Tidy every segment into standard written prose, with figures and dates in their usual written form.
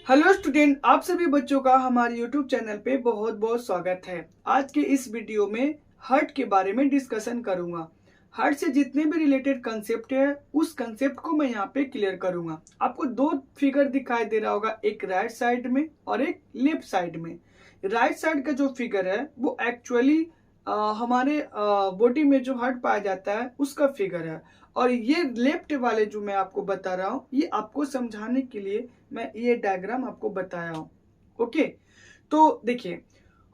Hello student, आप सभी बच्चों का हमारे यूट्यूब चैनल पे बहुत बहुत स्वागत है। आज के इस वीडियो में हार्ट के बारे में डिस्कशन करूंगा। हार्ट से जितने भी रिलेटेड कंसेप्ट है उस कंसेप्ट को मैं यहाँ पे क्लियर करूंगा। आपको दो फिगर दिखाई दे रहा होगा, एक राइट साइड में और एक लेफ्ट साइड में। राइट साइड का जो फिगर है वो एक्चुअली हमारे बॉडी में जो हार्ट पाया जाता है उसका फिगर है, और ये लेफ्ट वाले जो मैं आपको बता रहा हूँ ये आपको समझाने के लिए मैं ये डायग्राम आपको बताया हूँ। ओके, तो देखिए,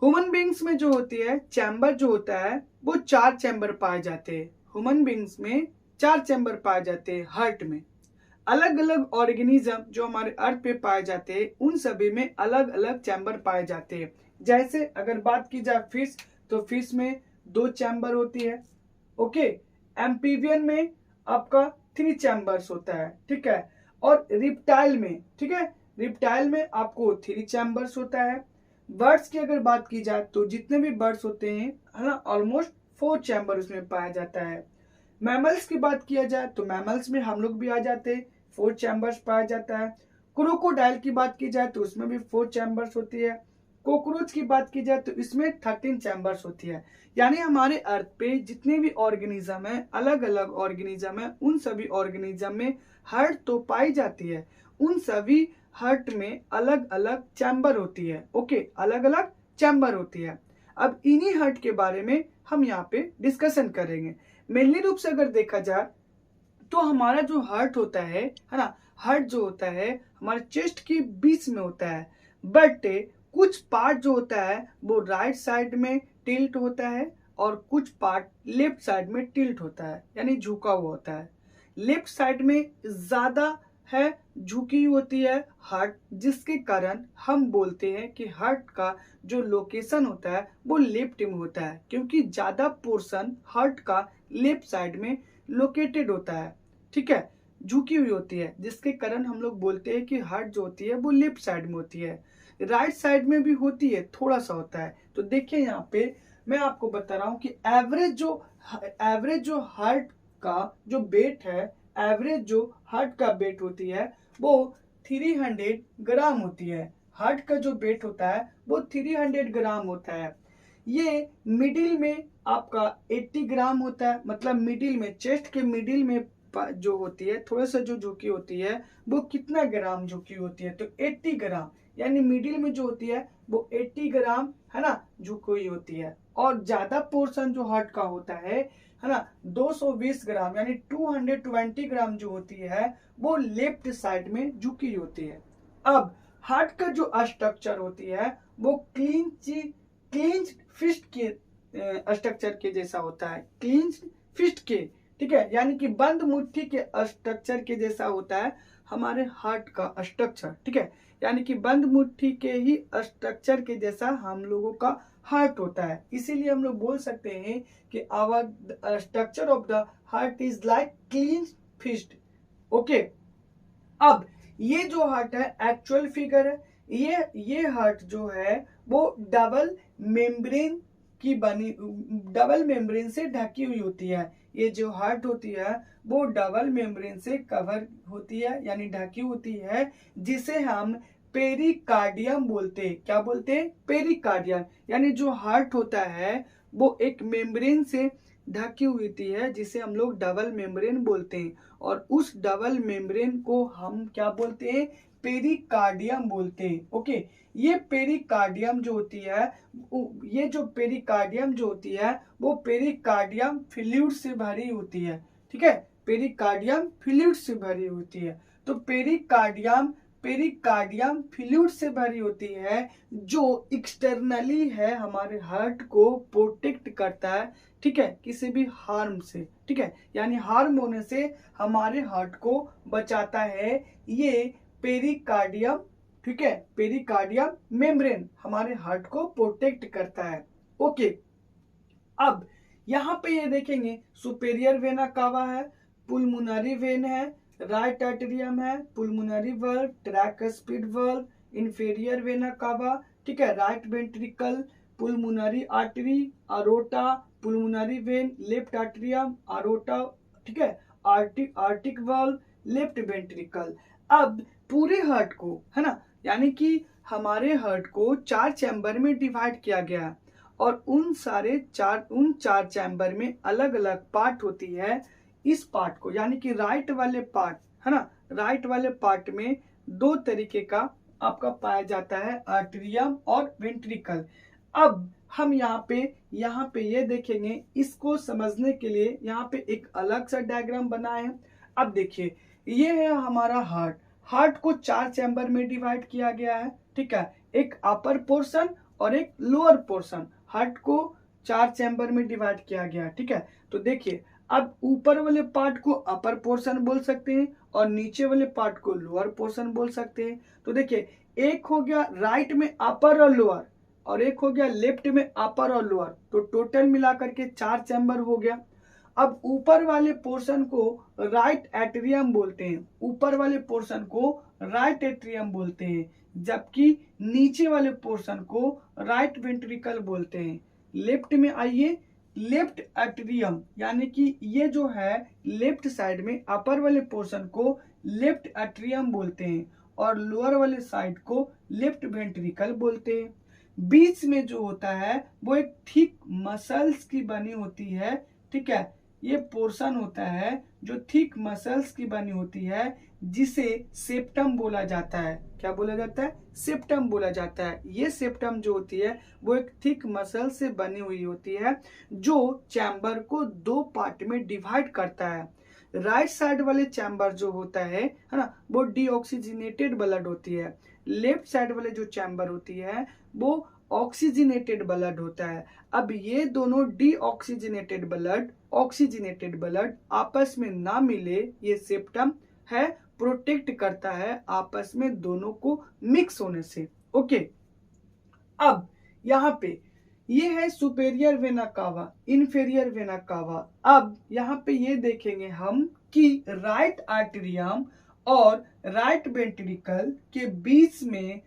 ह्यूमन बींग्स में जो होती है चैम्बर जो होता है वो 4 चैम्बर पाए जाते हैं। ह्यूमन बींग्स में 4 चैम्बर पाए जाते हैं हार्ट में। अलग अलग ऑर्गेनिज्म जो हमारे अर्थ पे पाए जाते हैं उन सभी में अलग अलग चैम्बर पाए जाते हैं। जैसे अगर बात की जाए फिश, तो फिश में 2 चैम्बर होती है। ओके, एम्फीबियन में आपका 3 चैम्बर्स होता है, ठीक है। और रिप्टाइल में, ठीक है, रिप्टाइल में आपको 3 चैम्बर्स होता है। बर्ड्स की अगर बात की जाए तो जितने भी बर्ड्स होते हैं, है ना, ऑलमोस्ट 4 चैम्बर उसमें पाया जाता है। मैमल्स की बात किया जाए तो मैमल्स में हम लोग भी आ जाते हैं, 4 चैम्बर्स पाया जाता है। क्रोकोडाइल की बात की जाए तो उसमें भी 4 चैम्बर्स होती है। कॉकरोच की बात की जाए तो इसमें 13 चैम्बर्स होती है। यानी हमारे अर्थ पे जितने भी ऑर्गेनिज्म है, अलग अलग ऑर्गेनिज्म है, उन सभी ऑर्गेनिज्म में हार्ट तो पाई जाती है। उन सभी हार्ट में अलग अलग चैम्बर होती है। ओके, अलग अलग चैम्बर होती है। अब इन्हीं हार्ट के बारे में हम यहाँ पे डिस्कशन करेंगे। मेनली रूप से अगर देखा जाए तो हमारा जो हार्ट होता है ना, हार्ट जो होता है हमारे चेस्ट के बीच में होता है। बट कुछ पार्ट जो होता है वो राइट साइड में टिल्ट होता है और कुछ पार्ट लेफ्ट साइड में टिल्ट होता है, यानी झुका हुआ होता है। लेफ्ट साइड में ज्यादा है, झुकी होती है हार्ट, जिसके कारण हम बोलते हैं कि हार्ट का जो लोकेशन होता है वो लेफ्ट में होता है, क्योंकि ज्यादा पोर्शन हार्ट का लेफ्ट साइड में लोकेटेड होता है, ठीक है, झुकी हुई होती है, जिसके कारण हम लोग बोलते हैं कि हार्ट जो होती है वो लेफ्ट साइड में होती है। राइट साइड में भी होती है, थोड़ा सा होता है। तो देखिए यहाँ पे मैं आपको बता रहा हूँ कि एवरेज जो हार्ट का जो वेट है, एवरेज जो हार्ट का वेट होती है वो 300 ग्राम होती है। हार्ट का जो वेट होता है वो 300 ग्राम होता है। ये मिडिल में आपका 80 ग्राम होता है, मतलब मिडिल में, चेस्ट के मिडिल में जो होती है, थोड़ा सा जो झुकी होती है वो कितना ग्राम झुकी होती है, तो 80 ग्राम, यानी मिडिल में जो होती है वो 80 ग्राम, है ना, झुकी हुई होती है। और ज्यादा पोर्शन जो हार्ट का होता है ना, 220 ग्राम यानी 220 ग्राम जो होती है वो लेफ्ट साइड में झुकी होती है। अब हार्ट का जो स्ट्रक्चर होती है वो क्लींच फिस्ट के स्ट्रक्चर के जैसा होता है, क्लींच फिस्ट के, ठीक है, यानी कि बंद मुट्ठी के स्ट्रक्चर के जैसा होता है हमारे हार्ट का स्ट्रक्चर, ठीक है, यानी कि बंद मुट्ठी के ही स्ट्रक्चर के जैसा हम लोगों का हार्ट होता है। इसीलिए हम लोग बोल सकते हैं कि our structure of the heart is like clean fist. Okay, अब ये जो हार्ट है एक्चुअल फिगर है, ये हार्ट जो है वो डबल मेम्ब्रेन से ढकी हुई होती है। ये जो हार्ट होती है वो डबल मेम्ब्रेन से कवर होती है, यानी ढकी होती है, जिसे हम पेरिकार्डियम बोलते हैं। क्या बोलते हैं? पेरिकार्डियम। यानी जो हार्ट होता है वो एक मेम्ब्रेन से ढकी हुई होती है, जिसे हम लोग डबल मेम्ब्रेन बोलते हैं। और उस डबल मेम्ब्रेन को हम क्या बोलते हैं? पेरिकार्डियम बोलते हैं। ओके, ये पेरिकार्डियम जो होती है, ये जो पेरिकार्डियम जो होती है वो पेरिकार्डियम फ्लूइड से भरी होती है, ठीक है, पेरिकार्डियम फ्लूइड से भरी होती है। तो पेरिकार्डियम फ्लूइड से भरी होती है, जो एक्सटर्नली है हमारे हार्ट को प्रोटेक्ट करता है, ठीक है, किसी भी हार्म से, ठीक है, यानी हार्म होने से हमारे हार्ट को बचाता है ये पेरिकार्डियम, ठीक है, पेरिकार्डियम मेम्ब्रेन हमारे हार्ट को प्रोटेक्ट करता है। ओके, अब यहाँ पे ये देखेंगे सुपेरियर वेना कावा है, पुलमुनरी वेन है, राइट आर्टेरियम है, pulmonary valve, tricuspid valve, inferior vena cava, ठीक है, right ventricle, pulmonary artery, aorta, pulmonary vein, left atrium, aorta, ठीक है, आर्टिक वर्व, लेफ्ट वेंट्रिकल। अब पूरे हार्ट को, है ना, यानी कि हमारे हार्ट को 4 चैम्बर में डिवाइड किया गया है और उन चार चैम्बर में अलग अलग पार्ट होती है। इस पार्ट को यानी कि राइट वाले पार्ट है ना, राइट वाले पार्ट में दो तरीके का आपका पाया जाता है, आर्टेरियम और वेंट्रिकल। अब हम यहाँ पे ये देखेंगे, इसको समझने के लिए यहाँ पे एक अलग सा डायग्राम बनाए हैं। अब देखिए, ये है हमारा हार्ट। हार्ट को 4 चैम्बर में डिवाइड किया गया है, ठीक है, एक अपर पोर्शन और एक लोअर पोर्शन। हार्ट को 4 चैम्बर में डिवाइड किया गया है, ठीक है। तो देखिए, अब ऊपर वाले पार्ट को अपर पोर्शन बोल सकते हैं और नीचे वाले पार्ट को लोअर पोर्शन बोल सकते हैं। तो देखिए, एक हो गया राइट में अपर और लोअर और एक हो गया लेफ्ट में अपर और लोअर, तो टोटल मिलाकर के 4 चैम्बर हो गया। अब ऊपर वाले पोर्शन को राइट एट्रियम बोलते हैं, ऊपर वाले पोर्शन को राइट एट्रियम बोलते हैं, जबकि नीचे वाले पोर्शन को राइट वेंट्रिकल बोलते हैं। लेफ्ट में आइए, लेफ्ट एट्रियम यानी कि ये जो है लेफ्ट साइड में अपर वाले पोर्शन को लेफ्ट एट्रियम बोलते हैं और लोअर वाले साइड को लेफ्ट वेंट्रिकल बोलते हैं। बीच में जो होता है वो एक थिक मसल्स की बनी होती है, ठीक है, ये पोर्शन होता है जो थिक मसल्स की बनी होती है, जिसे सेप्टम बोला जाता है। क्या बोला जाता है? सेप्टम बोला जाता है। ये सेप्टम जो होती है वो एक थिक मसल से बनी हुई होती है, जो चैम्बर को 2 पार्ट में डिवाइड करता है। राइट साइड वाले चैम्बर जो होता है ना, वो डीऑक्सीजनेटेड ब्लड होती है। लेफ्ट साइड वाले जो चैम्बर होती है वो ऑक्सीजनेटेड ब्लड होता है। अब ये दोनों डीऑक्सीजनेटेड ब्लड, ऑक्सीजनेटेड ब्लड आपस में ना मिले, ये सेप्टम है, प्रोटेक्ट करता है आपस में दोनों को मिक्स होने से। ओके, अब यहाँ पे ये है superior vena cava, inferior vena cava. अब यहाँ पे ये देखेंगे हम कि राइट आर्टेरियम और राइट वेंट्रिकल के बीच में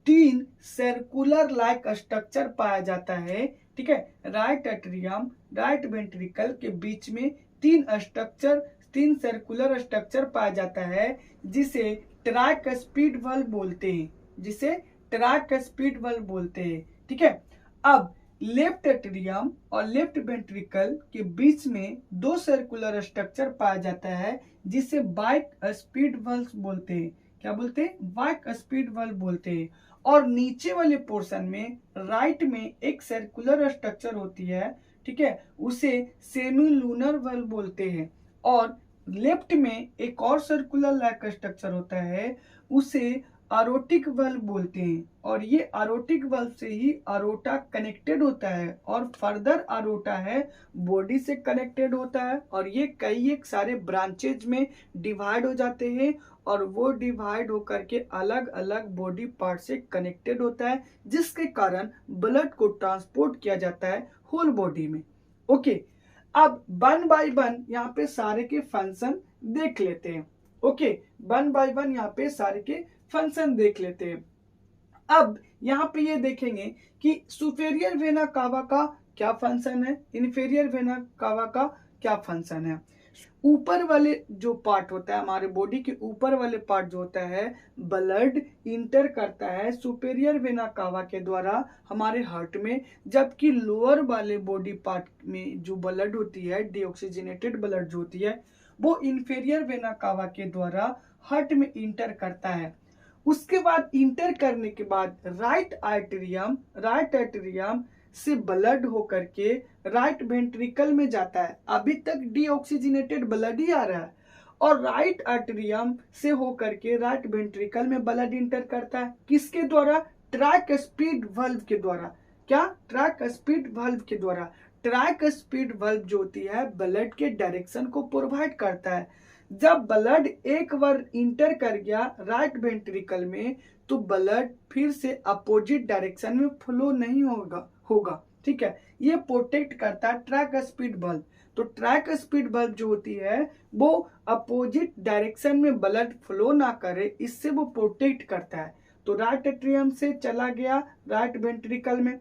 3 सर्कुलर लाइक स्ट्रक्चर पाया जाता है, ठीक है। राइट आर्टेरियम, राइट वेंट्रिकल के बीच में 3 सर्कुलर स्ट्रक्चर पाया जाता है, जिसे ट्राइकस्पिड वाल्व बोलते हैं, जिसे ट्राइकस्पिड वाल्व बोलते हैं, ठीक है। अब लेफ्ट एट्रियम और लेफ्ट वेंट्रिकल के बीच में 2 सर्कुलर स्ट्रक्चर पाया जाता है, जिसे बाइस्पिड वाल्व बोलते हैं। क्या बोलते हैं? बाइस्पिड वाल्व बोलते हैं। और नीचे वाले पोर्शन में राइट में एक सर्कुलर स्ट्रक्चर होती है, ठीक है, उसे सेमीलूनर वाल्व बोलते हैं। और लेफ्ट में एक और सर्कुलर लाइक स्ट्रक्चर होता है, उसे अरोटिक वाल्व बोलते हैं। और ये अरोटिक वाल्व से ही अरोटा कनेक्टेड होता है और फर्दर अरोटा है बॉडी से कनेक्टेड होता है, और ये कई एक सारे ब्रांचेज में डिवाइड हो जाते हैं और वो डिवाइड होकर के अलग अलग बॉडी पार्ट से कनेक्टेड होता है, जिसके कारण ब्लड को ट्रांसपोर्ट किया जाता है होल बॉडी में। ओके, अब 1 बाय 1 यहाँ पे सारे के फंक्शन देख लेते हैं। ओके, 1 बाय 1 यहाँ पे सारे के फंक्शन देख लेते हैं। अब यहाँ पे ये देखेंगे कि सुपेरियर वेना कावा का क्या फंक्शन है, इन्फेरियर वेना कावा का क्या फंक्शन है। ऊपर वाले जो पार्ट होता है, हमारे बॉडी के ऊपर वाले पार्ट जो होता है, ब्लड इंटर करता है सुपेरियर वेना कावा के द्वारा हमारे हार्ट में, जबकि लोअर वाले बॉडी पार्ट में जो ब्लड होती है, डीऑक्सीजनेटेड ब्लड जो होती है, वो इन्फेरियर वेना कावा के द्वारा हार्ट में इंटर करता है। उसके बाद इंटर करने के बाद राइट आर्टेरियम से ब्लड होकर के राइट वेंट्रिकल में जाता है। अभी तक डीऑक्सीजनेटेड ब्लड ही आ रहा है, और राइट आर्टेरियम से होकर के राइट वेंट्रिकल में ब्लड इंटर करता है। किसके द्वारा? ट्राइकस्पिड वाल्व के द्वारा। क्या? ट्राइकस्पिड वाल्व के द्वारा। ट्राइकस्पिड वाल्व जो होती है ब्लड के डायरेक्शन को प्रोवाइड करता है। जब ब्लड एक बार इंटर कर गया राइट वेंट्रिकल में, तो ब्लड फिर से अपोजिट डायरेक्शन में फ्लो नहीं होगा, ठीक है। ये प्रोटेक्ट करता है ट्राइकस्पिड वाल्व। तो ट्राइकस्पिड वाल्व जो होती है वो अपोजिट डायरेक्शन में ब्लड फ्लो ना करे, इससे वो प्रोटेक्ट करता है। तो राइट एट्रियम से चला गया राइट वेंट्रिकल में।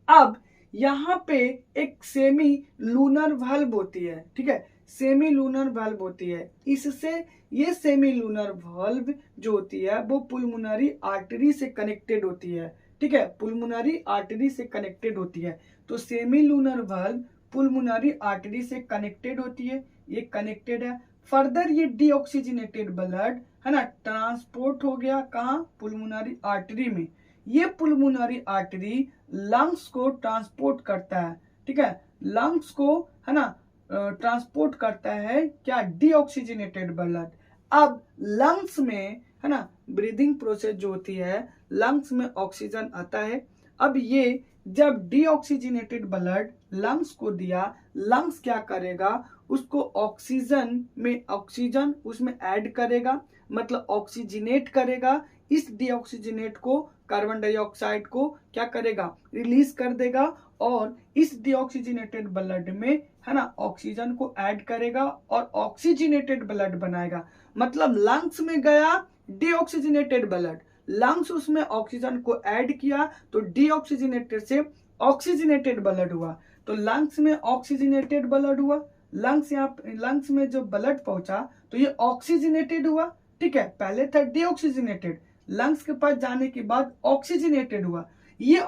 अब यहाँ पे एक सेमी लूनर वाल्व होती है, ठीक है। सेमी लूनर वाल्व होती है। इससे ये सेमी लूनर वाल्व जो होती है वो पुलमोनरी आर्टरी से कनेक्टेड होती है। ठीक है, पुलमोनरी आर्टरी से कनेक्टेड होती है। तो semi lunar valve pulmonary artery से कनेक्टेड होती है, ये कनेक्टेड है। फर्दर ये डीऑक्सीजनेटेड ब्लड है ना ट्रांसपोर्ट हो गया कहाँ, पुलमोनरी आर्टरी में। ये पुलमोनरी आर्टरी लंग्स को ट्रांसपोर्ट करता है। ठीक है, लंग्स को है ना ट्रांसपोर्ट करता है क्या, डीऑक्सीजनेटेड ब्लड। अब लंग्स में है ना ब्रीदिंग प्रोसेस जो होती है, लंग्स में ऑक्सीजन आता है। अब ये जब डीऑक्सीजनेटेड ब्लड लंग्स को दिया, लंग्स क्या करेगा, उसको ऑक्सीजन में ऑक्सीजन उसमें ऐड करेगा, मतलब ऑक्सीजनेट करेगा। इस डीऑक्सीजनेट को कार्बन डाइऑक्साइड को क्या करेगा, रिलीज कर देगा और इस डीऑक्सीजनेटेड ब्लड में है ना ऑक्सीजन को ऐड करेगा और ऑक्सीजनेटेड ब्लड बनाएगा। मतलब लंग्स में गया डीऑक्सीजनेटेड ब्लड, लंग्स उसमें ऑक्सीजन को ऐड किया तो डीऑक्सीजनेटेड से ऑक्सीजनेटेड ब्लड हुआ। तो लंग्स में ऑक्सीजनेटेड ब्लड हुआ, लंग्स में जो ब्लड पहुंचा तो ये ऑक्सीजनेटेड हुआ। ठीक है, पहले था डीऑक्सीजनेटेड, लंग्स के पास जाने के बाद ऑक्सीजनेटेड हुआ। ये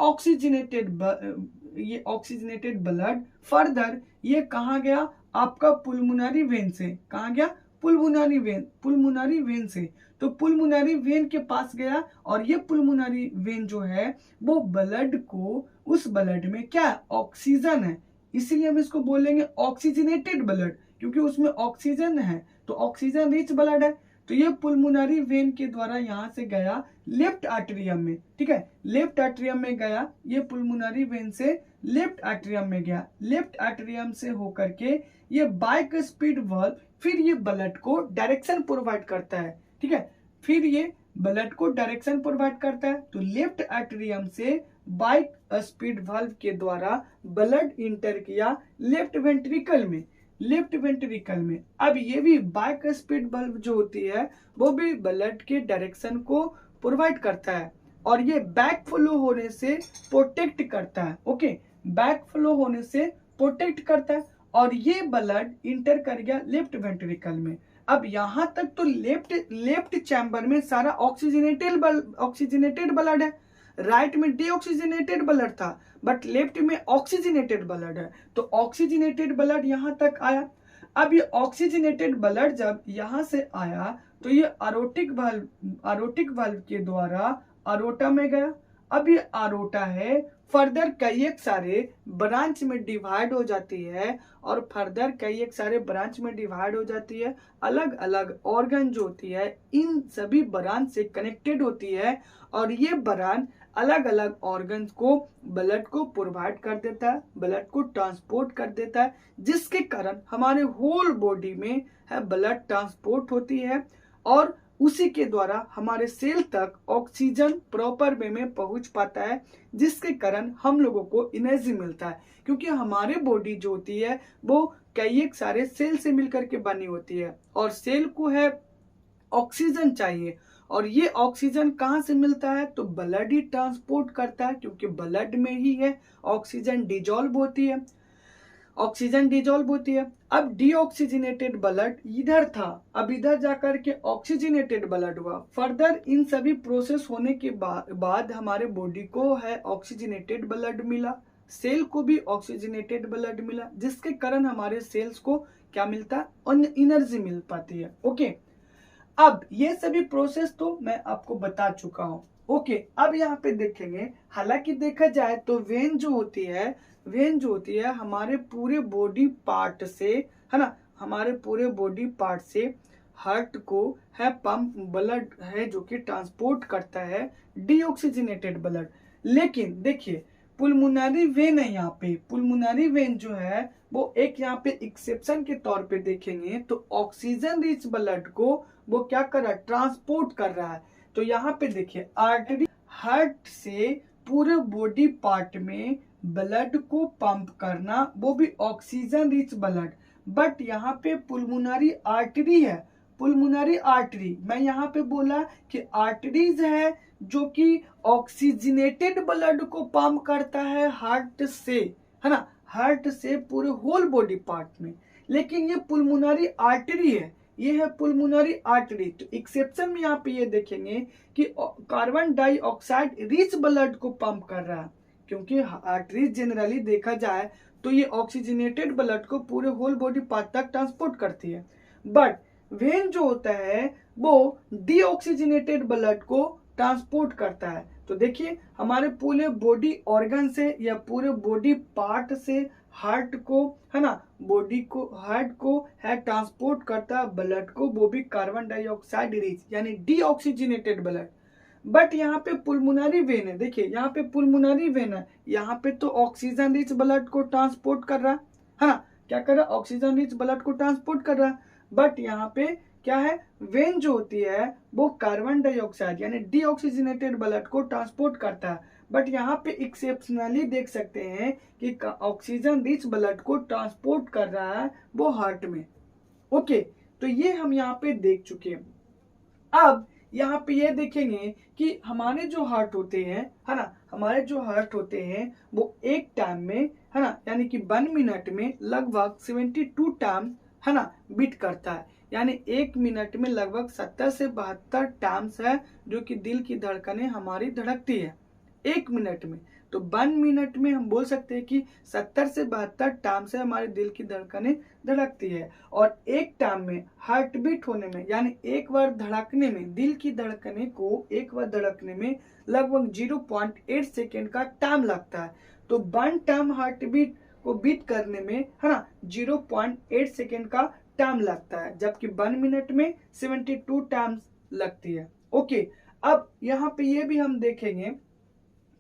ऑक्सीजनेटेड ब्लड फर्दर ये कहाँ गया, आपका पुलमोनरी वेन से, कहाँ गया, पुलमोनरी वेन से। तो पुलमोनरी वेन के पास गया और ये पुलमोनरी वेन जो है वो ब्लड को, उस ब्लड में क्या ऑक्सीजन है, इसीलिए हम इसको बोलेंगे ऑक्सीजनेटेड ब्लड, क्योंकि उसमें ऑक्सीजन है तो ऑक्सीजन रिच ब्लड है। तो ये पुलमोनरी वेन के द्वारा यहां से गया लेफ्ट आर्टरियम में। ठीक है, लेफ्ट आर्टरियम में गया, ये पुलमोनरी वेन से लेफ्ट आर्टरियम में गया, लेफ्ट आर्टरियम से होकर के ये बाइक स्पीड वाल्व फिर ये ब्लड को डायरेक्शन प्रोवाइड करता है। ठीक है, फिर ये ब्लड को डायरेक्शन प्रोवाइड करता है। तो लेफ्ट आर्टरियम से बाइक स्पीड वाल्व के द्वारा ब्लड इंटर किया लेफ्ट वेंट्रिकल में, लेफ्ट वेंट्रिकल में। अब ये भी बाइक स्पीड वाल्व जो होती है वो भी ब्लड के डायरेक्शन को प्रोवाइड करता है और ये बैक फ्लो होने से प्रोटेक्ट करता है। ओके, बैक फ्लो होने से प्रोटेक्ट करता है और ये ब्लड इंटर कर गया लेफ्ट वेंट्रिकल में। अब यहां तक तो लेफ्ट चैम्बर में सारा ऑक्सीजनेटेड ब्लड है, राइट में डीऑक्सीजनेटेड ब्लड था बट लेफ्ट में ऑक्सीजनेटेड ब्लड है। तो ऑक्सीजनेटेड ब्लड यहां तक आया। अब ये ऑक्सीजनेटेड ब्लड जब यहां से आया तो ये अरोटिक वाल्व के द्वारा अरोटा में गया। अब ये अरोटा है फर्दर कई एक सारे ब्रांच में डिवाइड हो जाती है और फर्दर कई एक सारे ब्रांच में डिवाइड हो जाती है। अलग अलग ऑर्गन जो होती है इन सभी ब्रांच से कनेक्टेड होती है और ये ब्रांच अलग अलग ऑर्गन्स को ब्लड को प्रोवाइड कर देता है, ब्लड को ट्रांसपोर्ट कर देता है, जिसके कारण हमारे होल बॉडी में है ब्लड ट्रांसपोर्ट होती है और उसी के द्वारा हमारे सेल तक ऑक्सीजन प्रॉपर वे में पहुंच पाता है, जिसके कारण हम लोगों को एनर्जी मिलता है। क्योंकि हमारे बॉडी जो होती है वो कई एक सारे सेल से मिलकर के बनी होती है और सेल को है ऑक्सीजन चाहिए और ये ऑक्सीजन कहाँ से मिलता है, तो ब्लड ही ट्रांसपोर्ट करता है क्योंकि ब्लड में ही है ऑक्सीजन डिजॉल्व होती है, ऑक्सीजन डिजॉल्व होती है। अब डीऑक्सीजनेटेड ब्लड इधर था, अब इधर जाकर के ऑक्सीजनेटेड ब्लड हुआ। फर्दर इन सभी प्रोसेस होने के बाद हमारे बॉडी को है ऑक्सीजनेटेड ब्लड मिला, सेल को भी ऑक्सीजनेटेड ब्लड मिला, जिसके कारण हमारे सेल्स को क्या मिलता है, एनर्जी मिल पाती है। ओके, अब ये सभी प्रोसेस तो मैं आपको बता चुका हूं। ओके, अब यहाँ पे देखेंगे, हालांकि देखा जाए तो वेन जो होती है हमारे पूरे बॉडी पार्ट से, है ना, हमारे पूरे बॉडी पार्ट से हार्ट को है पंप ब्लड है जो कि ट्रांसपोर्ट करता है डीऑक्सीजनेटेड ब्लड। लेकिन देखिए पुलमोनरी वेन है, यहाँ पे पुलमोनरी वेन जो है वो एक यहाँ पे एक्सेप्शन के तौर पे देखेंगे तो ऑक्सीजन रिच ब्लड को वो क्या कर रहा है, ट्रांसपोर्ट कर रहा है। तो यहाँ पे देखिए आर्टरी हार्ट से पूरे बॉडी पार्ट में ब्लड को पंप करना, वो भी ऑक्सीजन रिच ब्लड। बट यहाँ पे पुलमोनरी आर्टरी है, पुलमोनरी आर्टरी मैं यहाँ पे बोला कि आर्टरीज है जो कि ऑक्सीजनेटेड ब्लड को पंप करता है हार्ट से, है ना, हार्ट से पूरे होल बॉडी पार्ट में। लेकिन ये पुलमोनरी आर्टरी है, ये है पुलमोनरी आर्टरी। तो एक्सेप्शन में यहाँ पे ये देखेंगे कि कार्बन डाइऑक्साइड रिच ब्लड को पंप कर रहा है, क्योंकि आर्टरी जनरली देखा जाए तो ये ऑक्सीजनेटेड ब्लड को पूरे होल बॉडी पार्ट तक ट्रांसपोर्ट करती है। बट वेन जो होता है वो डीऑक्सीजनेटेड ब्लड को ट्रांसपोर्ट करता है। तो देखिए हमारे पूरे बॉडी ऑर्गन से या पूरे बॉडी पार्ट से हार्ट को, है ना, बॉडी को, हार्ट को है ट्रांसपोर्ट करता है ब्लड को, वो भी कार्बन डाइऑक्साइड रिच यानी डीऑक्सीजनेटेड ब्लड। बट यहाँ पे पुलमोनरी वेन है, देखिए यहाँ पे पुलमोनरी वेन है, यहाँ पे तो ऑक्सीजन रिच ब्लड को ट्रांसपोर्ट कर रहा है ना, क्या कर रहा है, ऑक्सीजन रिच ब्लड को ट्रांसपोर्ट कर रहा है। बट यहाँ पे क्या है, वेन जो होती है वो कार्बन डाइऑक्साइड यानी डीऑक्सीजनेटेड ब्लड को ट्रांसपोर्ट करता है। बट यहाँ पे एक्सेप्शनली देख सकते हैं कि ऑक्सीजन रिच ब्लड को ट्रांसपोर्ट कर रहा है वो हार्ट में। ओके, तो ये हम यहाँ पे देख चुके हैं। अब यहाँ पे ये देखेंगे कि हमारे जो हार्ट होते हैं, है ना, हमारे जो हार्ट होते हैं वो एक टाइम में, है ना, यानी कि 1 मिनट में लगभग 72 टाइम, है ना, बीट करता है। यानी 1 मिनट में लगभग 70 से 72 टाइम्स है जो कि दिल की धड़कनें हमारी धड़कती है 1 मिनट में। तो 1 मिनट में हम बोल सकते हैं कि 70 से 72 टाइम से हमारे दिल की धड़कनें धड़कती है। और एक टाइम में हार्ट बीट होने में, यानी एक बार धड़कने में, दिल की धड़कने को एक बार धड़कने में लगभग 0.8 सेकेंड का टाइम लगता है। तो 1 टाइम हार्ट बीट को बीट करने में, है ना, 0.8 सेकेंड का टाइम लगता है, जबकि 1 मिनट में 72 टाइम्स लगती है। ओके, अब यहाँ पे ये भी हम देखेंगे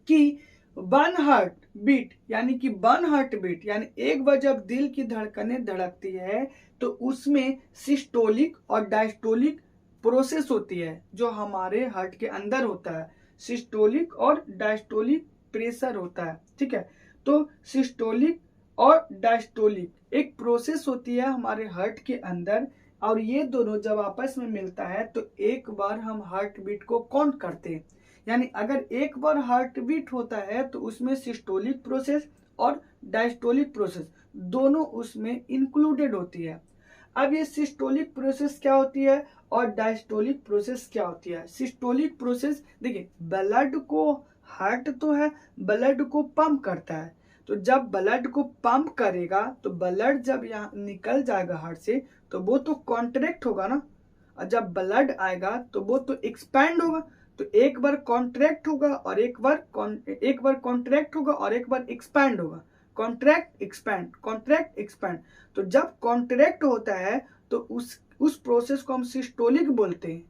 कि 1 हार्ट बीट यानी कि 1 हार्ट बीट यानी एक बार जब दिल की धड़कनें धड़कती है तो उसमें सिस्टोलिक और डायस्टोलिक प्रोसेस होती है जो हमारे हार्ट के अंदर होता है। सिस्टोलिक और डायस्टोलिक प्रेशर होता है, ठीक है। तो सिस्टोलिक और डायस्टोलिक एक प्रोसेस होती है हमारे हार्ट के अंदर, और ये दोनों जब आपस में मिलता है तो एक बार हम हार्ट बीट को काउंट करते हैं। यानी अगर एक बार हार्ट बीट होता है तो उसमें सिस्टोलिक प्रोसेस और डायस्टोलिक प्रोसेस दोनों उसमें इंक्लूडेड होती है। अब ये सिस्टोलिक प्रोसेस क्या होती है और डायस्टोलिक प्रोसेस क्या होती है। सिस्टोलिक प्रोसेस देखिए, ब्लड को, हार्ट तो है, ब्लड को पंप करता है। तो जब ब्लड को पंप करेगा तो ब्लड जब यहाँ निकल जाएगा हार्ट से तो वो तो कॉन्ट्रैक्ट होगा ना, और जब ब्लड आएगा तो वो तो एक्सपैंड होगा। तो एक बार कॉन्ट्रैक्ट होगा और एक बार कॉन्ट्रैक्ट होगा और एक बार एक्सपैंड होगा। Contract expand, contract expand. तो जब कॉन्ट्रैक्ट होता है तो उस प्रोसेस को हम सिस्टोलिक बोलते हैं,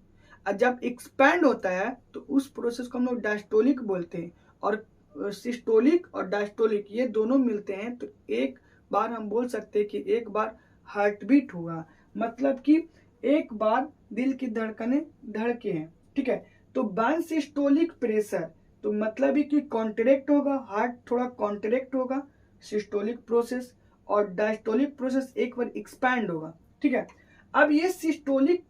और जब एक्सपैंड होता है तो उस प्रोसेस को हम लोग डायस्टोलिक बोलते हैं। और सिस्टोलिक और डायस्टोलिक ये दोनों मिलते हैं तो एक बार हम बोल सकते हैं कि एक बार हार्ट बीट हुआ, मतलब कि एक बार दिल की धड़कनें धड़के हैं, ठीक है। तो 1 सिस्टोलिक प्रेशर तो मतलब ही कि कॉन्ट्रैक्ट होगा, हार्ट थोड़ा कॉन्ट्रैक्ट होगा, सिस्टोलिक प्रोसेस, और डायस्टोलिक प्रोसेस एक बार एक्सपैंड होगा, ठीक है। अब ये सिस्टोलिक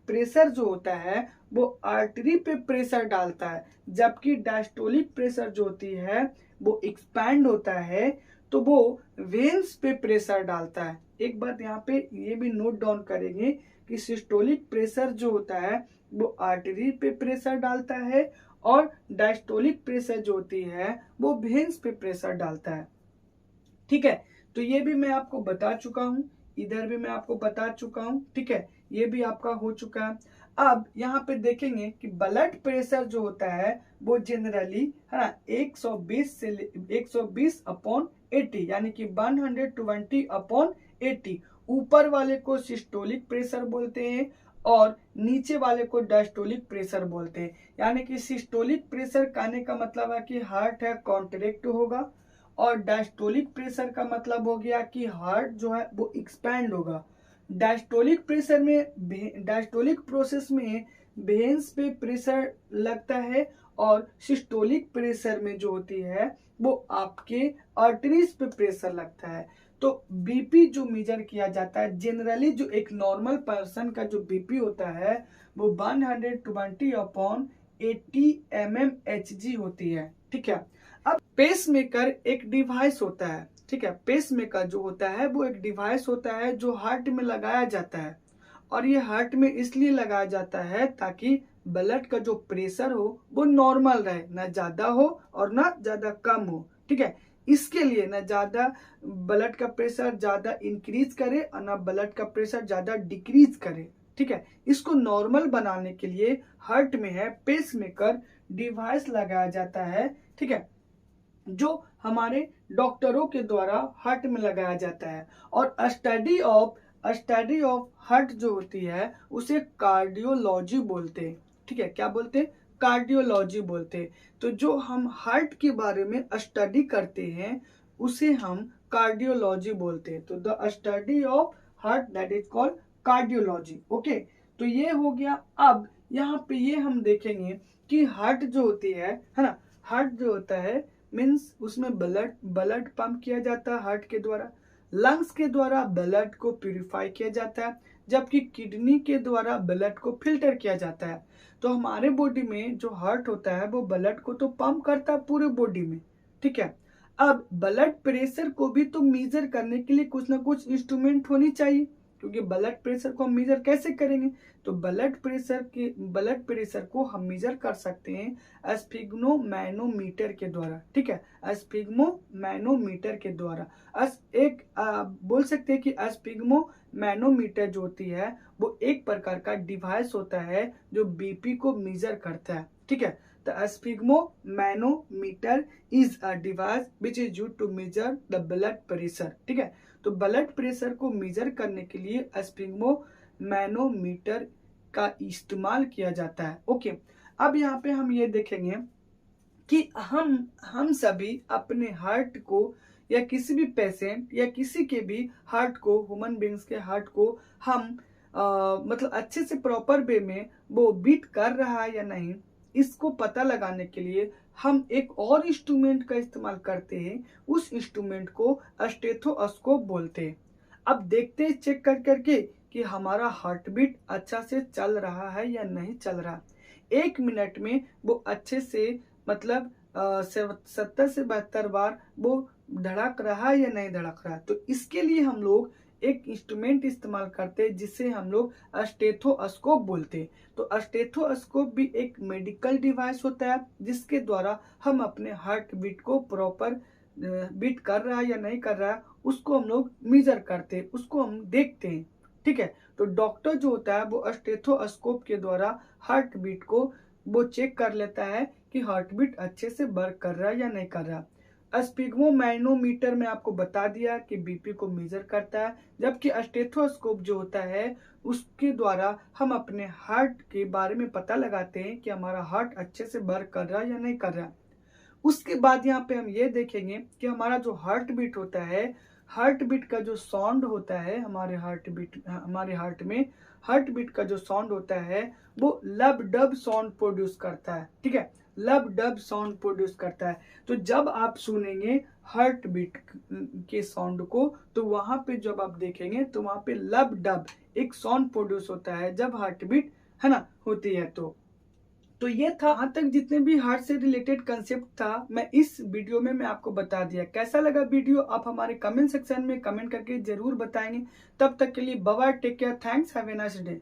प्रेशर जो होता है वो आर्टरी पे प्रेशर डालता है, जबकि डायस्टोलिक प्रेशर जो होती है वो एक्सपैंड होता है तो वो वेन्स पे प्रेशर डालता है। एक बात यहाँ पे ये भी नोट डाउन करेंगे कि सिस्टोलिक प्रेशर जो होता है वो आर्टरी पे प्रेशर डालता है और डायस्टोलिक प्रेशर जो होती है वो वेन्स पे प्रेशर डालता है, ठीक है। तो ये भी मैं आपको बता चुका हूँ, इधर भी मैं आपको बता चुका हूँ, ठीक है, ये भी आपका हो चुका है। अब यहाँ पे देखेंगे कि ब्लड प्रेशर जो होता है वो जनरली, है ना, 120 से 120/80 यानी कि 120/80। ऊपर वाले को सिस्टोलिक प्रेशर बोलते हैं और नीचे वाले को डायस्टोलिक प्रेशर बोलते हैं। यानी कि सिस्टोलिक प्रेशर कहने का मतलब है कि हार्ट है कॉन्ट्रैक्ट होगा, और डायस्टोलिक प्रेशर का मतलब हो गया कि हार्ट जो है वो एक्सपैंड होगा। डायस्टोलिक प्रेशर में, डायस्टोलिक प्रोसेस में वेन्स पे प्रेशर लगता है, और सिस्टोलिक प्रेशर में जो होती है वो आपके आर्टरीज पे प्रेशर लगता है। तो बीपी जो मेजर किया जाता है जनरली, जो एक नॉर्मल पर्सन का जो बीपी होता है वो 120/80 mmHg होती है, ठीक है। अब पेसमेकर एक डिवाइस होता है ठीक है, पेस मेकर जो होता है वो एक डिवाइस होता है जो हार्ट में लगाया जाता है, और ये हार्ट में इसलिए लगाया जाता है ताकि ब्लड का जो प्रेशर हो वो नॉर्मल रहे, ना ज्यादा हो और ना ज्यादा कम हो। ठीक है, इसके लिए ना ज्यादा ब्लड का प्रेशर ज्यादा इंक्रीज करे और ना ब्लड का प्रेशर ज्यादा डिक्रीज करे। ठीक है, इसको नॉर्मल बनाने के लिए हार्ट में है पेस मेकर डिवाइस लगाया जाता है। ठीक है, जो हमारे डॉक्टरों के द्वारा हार्ट में लगाया जाता है। और स्टडी ऑफ हार्ट जो होती है उसे कार्डियोलॉजी बोलते हैं। ठीक है, क्या बोलते हैं? कार्डियोलॉजी बोलते हैं। तो जो हम हार्ट के बारे में स्टडी करते हैं उसे हम कार्डियोलॉजी बोलते हैं। तो the study of heart that is called cardiology. Okay, तो ये हो गया। अब यहाँ पे ये हम देखेंगे कि हार्ट जो होती है ना, हार्ट जो होता है मीन्स उसमें ब्लड पंप किया जाता है हार्ट के द्वारा, लंग्स के द्वारा ब्लड को प्यूरिफाई किया जाता है, जबकि किडनी के द्वारा ब्लड को फिल्टर किया जाता है। तो हमारे बॉडी में जो हार्ट होता है वो ब्लड को तो पंप करता है पूरे बॉडी में। ठीक है, अब ब्लड प्रेशर को भी तो मेजर करने के लिए कुछ ना कुछ इंस्ट्रूमेंट होनी चाहिए, क्योंकि ब्लड प्रेशर को हम मेजर कैसे करेंगे? तो ब्लड प्रेशर को हम मेजर कर सकते हैं स्फिग्मोमैनोमीटर के द्वारा। ठीक है, स्फिग्मोमैनोमीटर के द्वारा बोल सकते हैं कि स्फिग्मोमैनोमीटर जो होती है वो एक प्रकार का डिवाइस होता है जो बीपी को मेजर करता है। ठीक है, तो sphygmomanometer is a device which is used to measure the blood pressure. ठीक है, तो ब्लड प्रेशर को मेजर करने के लिए स्फिग्मोमैनोमीटर का इस्तेमाल किया जाता है। ओके, अब यहाँ पे हम ये देखेंगे कि हम सभी अपने हार्ट को या किसी भी पेशेंट या किसी के भी हार्ट को, ह्यूमन बींग्स के हार्ट को हम मतलब अच्छे से प्रॉपर वे में वो बीट कर रहा है या नहीं, इसको पता लगाने के लिए हम एक और इंस्ट्रूमेंट का इस्तेमाल करते हैं। उस इंस्ट्रूमेंट को स्टेथोस्कोप बोलते हैं। अब देखते हैं चेक करके कि हमारा हार्ट बीट अच्छा से चल रहा है या नहीं चल रहा। 1 मिनट में वो अच्छे से मतलब 70 से 72 बार वो धड़क रहा है या नहीं धड़क रहा। तो इसके लिए हम लोग एक इंस्ट्रूमेंट इस्तेमाल करते हैं जिसे हम लोग स्टेथोस्कोप बोलते हैं। तो स्टेथोस्कोप भी एक मेडिकल डिवाइस होता है जिसके द्वारा हम अपने हार्ट बीट को प्रॉपर बीट कर रहा है या नहीं कर रहा है उसको हम लोग मेजर करते हैं, उसको हम देखते हैं। ठीक है, तो डॉक्टर जो होता है वो स्टेथोस्कोप के द्वारा हार्ट बीट को वो चेक कर लेता है कि हार्ट बीट अच्छे से वर्क कर रहा है या नहीं कर रहा। स्फिग्मोमैनोमीटर में आपको बता दिया कि बीपी को मेजर करता है, जबकि स्टेथोस्कोप जो होता है उसके द्वारा हम अपने हार्ट के बारे में पता लगाते हैं कि हमारा हार्ट अच्छे से वर्क कर रहा है या नहीं कर रहा। उसके बाद यहाँ पे हम ये देखेंगे कि हमारा जो हार्ट बीट होता है, हार्ट बीट का जो साउंड होता है हमारे हार्ट में हार्ट बीट का जो साउंड होता है वो लब डब साउंड प्रोड्यूस करता है। ठीक है, लब डब साउंड प्रोड्यूस करता है। तो जब आप सुनेंगे हार्ट बीट के साउंड को तो वहां पे जब आप देखेंगे तो वहां पे लब डब एक साउंड प्रोड्यूस होता है जब हार्ट बीट है ना होती है। तो ये था यहाँ तक जितने भी हार्ट से रिलेटेड कंसेप्ट था मैं इस वीडियो में मैं आपको बता दिया। कैसा लगा वीडियो आप हमारे कमेंट सेक्शन में कमेंट करके जरूर बताएंगे। तब तक के लिए bye bye, take care, thanks, have a nice day.